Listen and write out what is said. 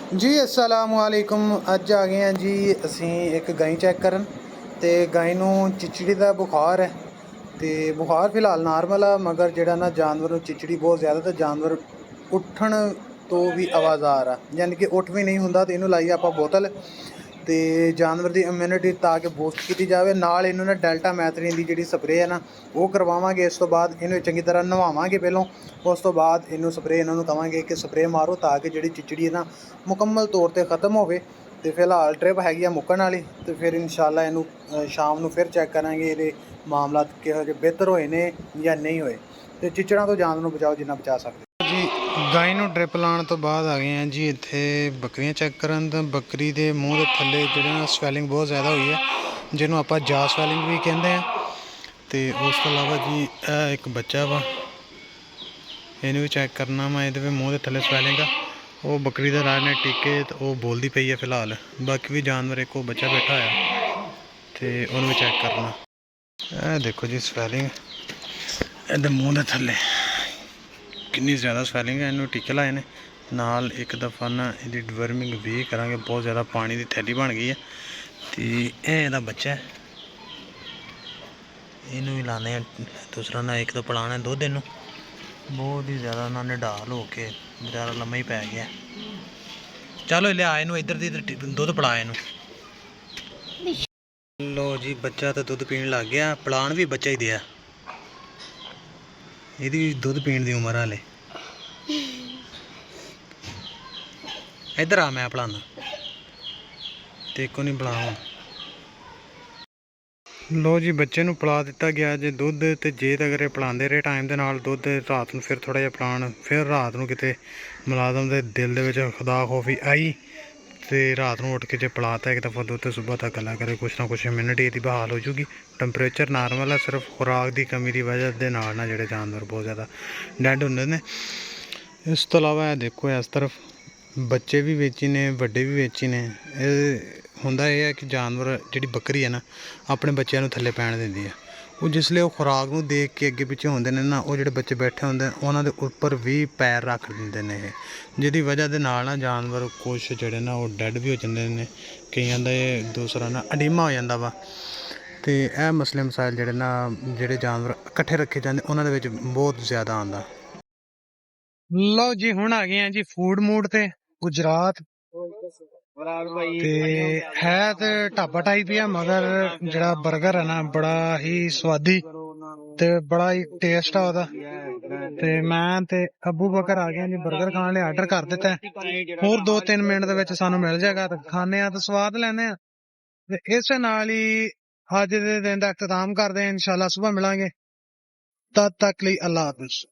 जी अस्सलामुअलैकुम। अज आ गए हैं जी असी एक गाय चैक करन ते गाय नूं चिचड़ी का बुखार है। तो बुखार फिलहाल नॉर्मल आ, मगर जिहड़ा ना जानवर नूं चिचड़ी बहुत ज़्यादा, तो जानवर उठण तो भी आवाज़ आ रहा, यानी कि उठ भी नहीं हुंदा। तो इनू लाइए आपां बोतल ते जानवर की इम्यूनिटी ताकि बूस्ट की जाए। नाल इनू ना डेल्टा मैथरीन की जिहड़ी स्प्रे है ना वो करवावांगे। इस तो बाद इनू चंगी तरह नवावांगे पहलों, उस तो बाद इनू स्प्रे इन्हों कहांगे कि स्प्रे मारो ताकि जिहड़ी चिचड़ी है ना मुकम्मल तौर पर ख़त्म होवे। तो फिलहाल ट्रिप हैगी मुक्कण वाली, तो फिर इंशाल्लाह इनू शाम नूं फिर चैक करांगे ये मामला किहो जे बेहतर होए ने या नहीं होए। तो चिचड़ां तो जानवर नूं बचाओ जिन्ना बचा सकते जी। गाय नूं ड्रिप लाउण तो बाद आ गए हैं जी इत्थे बकरियां चैक करन। तो बकरी के मूँह के थल्ले जिहड़े ना स्वैलिंग बहुत ज़्यादा हुई है, जिन्हों आपां जा स्वैलिंग भी कहते हैं। तो उस तो इलावा जी एक बच्चा वा, इनू भी चैक करना मैं, ये मूँह के थल्ले स्वैलिंग आ। वो बकरी का राज ने टीके तो वह बोलती पई है फिलहाल। बाकी भी जानवर एक बच्चा बैठा है तो उन्होंने भी चैक करना। ए देखो जी स्वैलिंग इधर मूँह के थल्ले कितनी ज़्यादा स्वैलिंग है। इन्होंने टीके लाए ने नाल एक दफ़ा ना इसकी डिवर्मिंग भी करांगे। बहुत ज़्यादा पानी की थैली बन गई है। तो यह बच्चा है, इनू भी लाने। दूसरा ना एक तो पिलाना है दुध इनू, बहुत ही ज़्यादा ना निढाल हो के बेचारा लम्मा ही पै गया। चलो लिया इनू इधर दी दुध पिला इनू। लो जी बच्चा तो दुध पीन लग गया, पिलान भी बच्चा ही दिया। यदि दुध पीन की उम्र हाले। इधर आ मैं पिलाना, तेको नहीं पिलाओ। लो जी बच्चे नूं पिला दिता गया जे दुध। तो जे अगर ये पिलाते रहे टाइम के नाल दुध, रात में फिर थोड़ा जिहा पिलान, फिर रात में किते मुलाजम के दिल दे खुदा खौफी आई तो रात को उठ के जो पिलाता एक दफ़ा दुध, सुबह तक गला करे कुछ ना कुछ इम्यूनिटी इसकी बहाल हो जूगी। टैंपरेचर नॉर्मल है, सिर्फ खुराक की कमी की वजह के नाल ना जिहड़े जानवर बहुत ज़्यादा डैड होंदे ने। इस तो इलावा देखो इस तरफ बच्चे भी वेची ने, बड़े भी वेची ने। हुंदा यह है कि जानवर जिहड़ी बकरी है ना अपने बच्चों को थल्ले पैण दिंदी है। वो जिसले वो खुराक नूं देख के अगे पिछे होंदे ने ना, वो जिहड़े बच्चे बैठे होंदे उन्हां दे उपर भी पैर रख दिंदे ने, जिहदी वजह दे नाल ना जानवर कुछ जिहड़े ना वो डैड भी हो जांदे ने। कईयां दा दूसरा ना अडीमा हो जांदा वा। तो यह मसले मसाइल जिहड़े ना जिहड़े जानवर इकट्ठे रखे जांदे उन्हां दे विच बहुत ज़्यादा आंदा। लो जी हुण आ गए हैं जी फूड मूड ते गुजरात। है तो ढाबा टाइप ही है, मगर जड़ा बर्गर है ना बड़ा ही स्वादी ते बड़ा ही टेस्ट है ओदा। ते मैं ते अबू बकर आ गए जी बर्गर खाने लिए, आर्डर कर दिता है। होर 2-3 मिनट दे विच सानू मिल जाएगा तो खाने तो स्वाद लैने। इस नाल ही अज दे दिन दा इख्तिताम करदे हैं। इंशाल्लाह सुबह मिलांगे, तद तक लिए अल्लाह हाफिज।